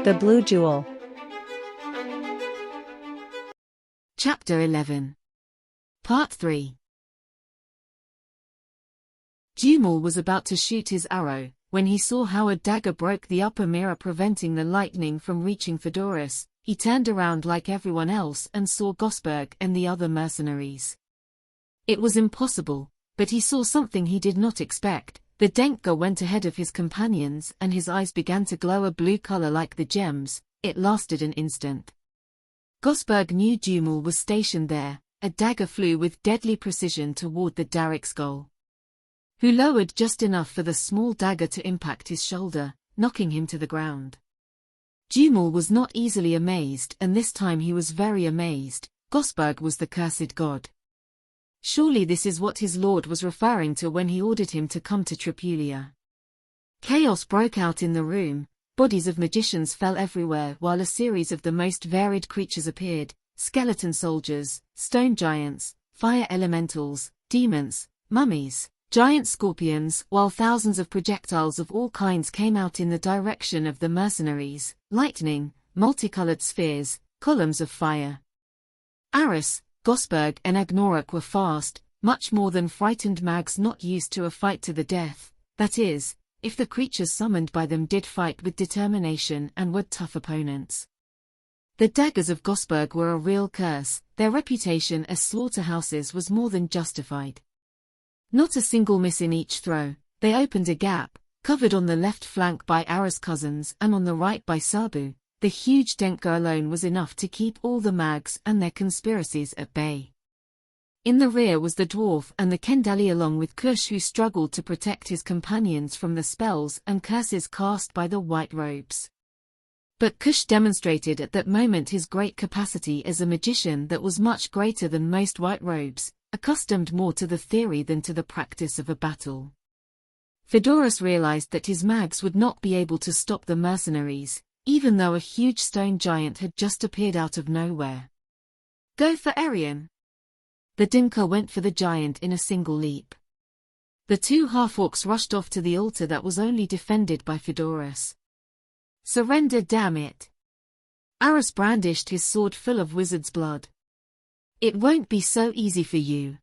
The Blue Jewel. Chapter 11. Part 3. Jumel was about to shoot his arrow, when he saw how a dagger broke the upper mirror, preventing the lightning from reaching Fedoras. He turned around like everyone else and saw Gosberg and the other mercenaries. It was impossible, but he saw something he did not expect. The Denker went ahead of his companions and his eyes began to glow a blue color like the gems. It lasted an instant. Gosberg knew Jumel was stationed there. A dagger flew with deadly precision toward the Darik's goal, who lowered just enough for the small dagger to impact his shoulder, knocking him to the ground. Jumel was not easily amazed, and this time he was very amazed. Gosberg was the cursed god. Surely this is what his lord was referring to when he ordered him to come to Tripulia. Chaos broke out in the room. Bodies of magicians fell everywhere while a series of the most varied creatures appeared: skeleton soldiers, stone giants, fire elementals, demons, mummies, giant scorpions, while thousands of projectiles of all kinds came out in the direction of the mercenaries: lightning, multicolored spheres, columns of fire. Aris, Gosberg and Agnorak were fast, much more than frightened mags not used to a fight to the death, that is, if the creatures summoned by them did fight with determination and were tough opponents. The daggers of Gosberg were a real curse. Their reputation as slaughterhouses was more than justified. Not a single miss in each throw. They opened a gap, covered on the left flank by Aris' cousins and on the right by Sabu. The huge Denker alone was enough to keep all the mags and their conspiracies at bay. In the rear was the dwarf and the Kendali along with Kush, who struggled to protect his companions from the spells and curses cast by the white robes. But Kush demonstrated at that moment his great capacity as a magician that was much greater than most white robes, accustomed more to the theory than to the practice of a battle. Fedoras realized that his mags would not be able to stop the mercenaries, even though a huge stone giant had just appeared out of nowhere. "Go for Arian." The Dinka went for the giant in a single leap. The two half-orcs rushed off to the altar that was only defended by Fedoras. "Surrender, damn it!" Aris brandished his sword full of wizard's blood. "It won't be so easy for you,"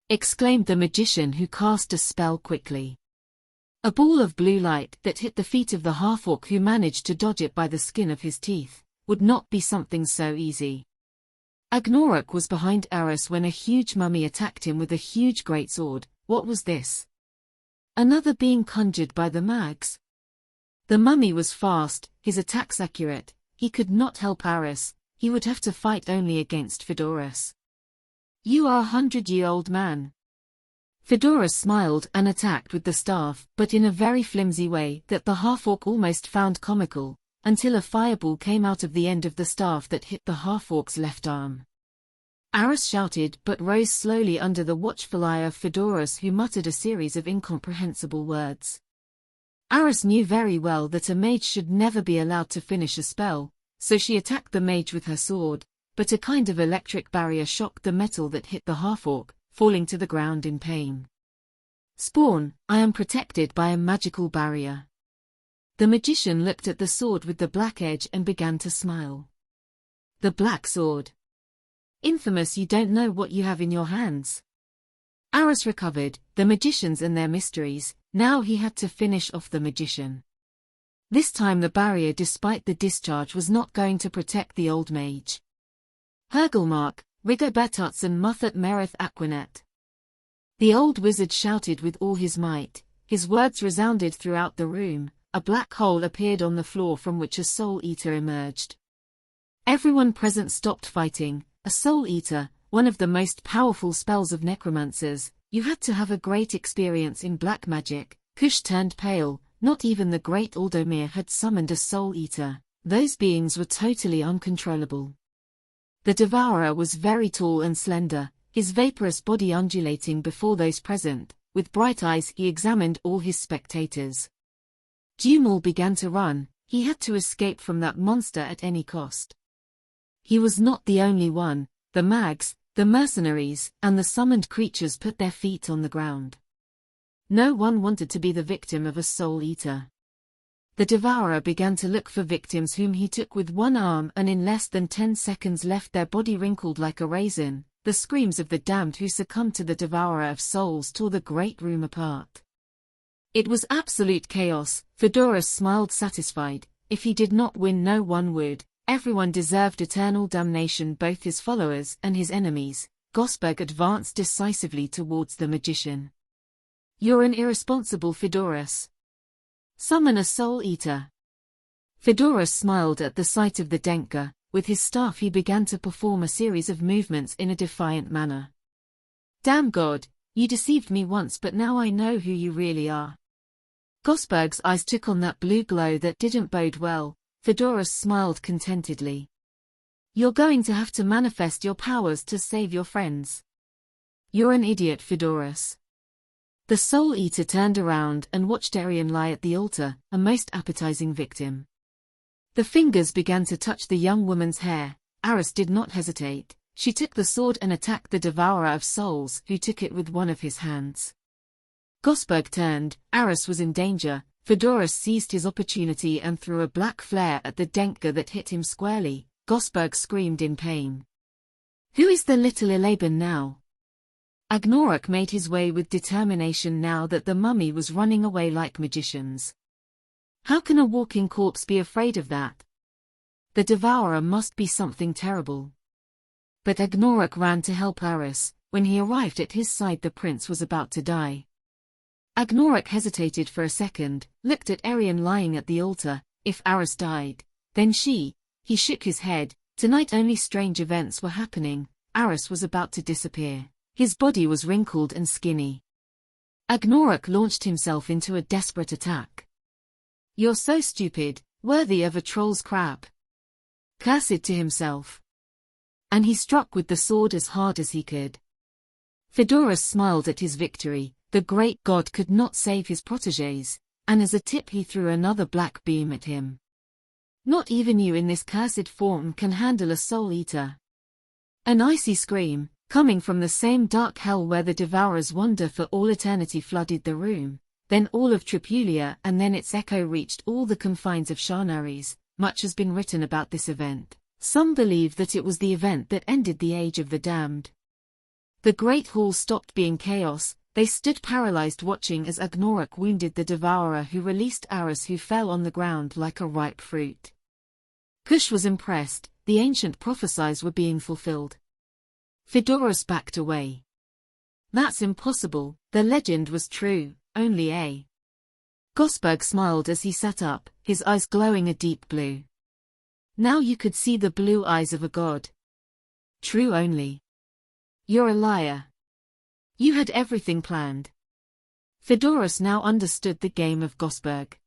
exclaimed the magician, who cast a spell quickly. A ball of blue light that hit the feet of the half-orc, who managed to dodge it by the skin of his teeth, would not be something so easy. Agnorak was behind Aris when a huge mummy attacked him with a huge greatsword. What was this? Another being conjured by the mags? The mummy was fast, his attacks accurate. He could not help Aris. He would have to fight only against Fedoras. "You are a 100-year-old man." Fedoras smiled and attacked with the staff, but in a very flimsy way that the half-orc almost found comical, until a fireball came out of the end of the staff that hit the half-orc's left arm. Aris shouted but rose slowly under the watchful eye of Fedoras, who muttered a series of incomprehensible words. Aris knew very well that a mage should never be allowed to finish a spell, so she attacked the mage with her sword, but a kind of electric barrier shocked the metal that hit the half-orc, falling to the ground in pain. "Spawn, I am protected by a magical barrier." The magician looked at the sword with the black edge and began to smile. "The black sword. Infamous, you don't know what you have in your hands." Aris recovered, the magicians and their mysteries. Now he had to finish off the magician. This time the barrier, despite the discharge, was not going to protect the old mage. "Hergelmark, Rigobertats and Muthat Merith Aquinet." The old wizard shouted with all his might. His words resounded throughout the room. A black hole appeared on the floor from which a soul eater emerged. Everyone present stopped fighting. A soul eater, one of the most powerful spells of necromancers. You had to have a great experience in black magic. Kush turned pale. Not even the great Aldomir had summoned a soul eater. Those beings were totally uncontrollable. The devourer was very tall and slender, his vaporous body undulating before those present. With bright eyes he examined all his spectators. Jumel began to run. He had to escape from that monster at any cost. He was not the only one. The mags, the mercenaries, and the summoned creatures put their feet on the ground. No one wanted to be the victim of a soul eater. The devourer began to look for victims whom he took with one arm, and in less than 10 seconds left their body wrinkled like a raisin. The screams of the damned who succumbed to the devourer of souls tore the great room apart. It was absolute chaos. Fedoras smiled satisfied. If he did not win, no one would. Everyone deserved eternal damnation, both his followers and his enemies. Gosberg advanced decisively towards the magician. "You're an irresponsible Fedoras. Summon a soul eater." Fedoras smiled at the sight of the Denka. With his staff he began to perform a series of movements in a defiant manner. "Damn God, you deceived me once, but now I know who you really are." Gosberg's eyes took on that blue glow that didn't bode well. Fedoras smiled contentedly. "You're going to have to manifest your powers to save your friends." "You're an idiot, Fedoras." The Soul Eater turned around and watched Arian lie at the altar, a most appetizing victim. The fingers began to touch the young woman's hair. Aris did not hesitate. She took the sword and attacked the devourer of souls, who took it with one of his hands. Gosberg turned. Aris was in danger. Fedoras seized his opportunity and threw a black flare at the Denka that hit him squarely. Gosberg screamed in pain. "Who is the little Elaban now?" Agnorok made his way with determination now that the mummy was running away like magicians. How can a walking corpse be afraid of that? The devourer must be something terrible. But Agnorok ran to help Aris. When he arrived at his side, the prince was about to die. Agnorok hesitated for a second, looked at Arian lying at the altar. If Aris died, then she. He shook his head. Tonight only strange events were happening. Aris was about to disappear. His body was wrinkled and skinny. Agnorok launched himself into a desperate attack. "You're so stupid, worthy of a troll's crap," cursed to himself. And he struck with the sword as hard as he could. Fedoras smiled at his victory. The great god could not save his protégés, and as a tip he threw another black beam at him. "Not even you in this cursed form can handle a soul eater." An icy scream, coming from the same dark hell where the devourers wander for all eternity, flooded the room. Then all of Tripulia, and then its echo reached all the confines of Shanaris. Much has been written about this event. Some believe that it was the event that ended the Age of the Damned. The great hall stopped being chaos. They stood paralyzed, watching as Agnorok wounded the devourer, who released Aris, who fell on the ground like a ripe fruit. Kush was impressed. The ancient prophecies were being fulfilled. Fedoras backed away. "That's impossible. The legend was true, only a." Gosberg smiled as he sat up, his eyes glowing a deep blue. "Now you could see the blue eyes of a god." "True only." "You're a liar. You had everything planned." Fedoras now understood the game of Gosberg.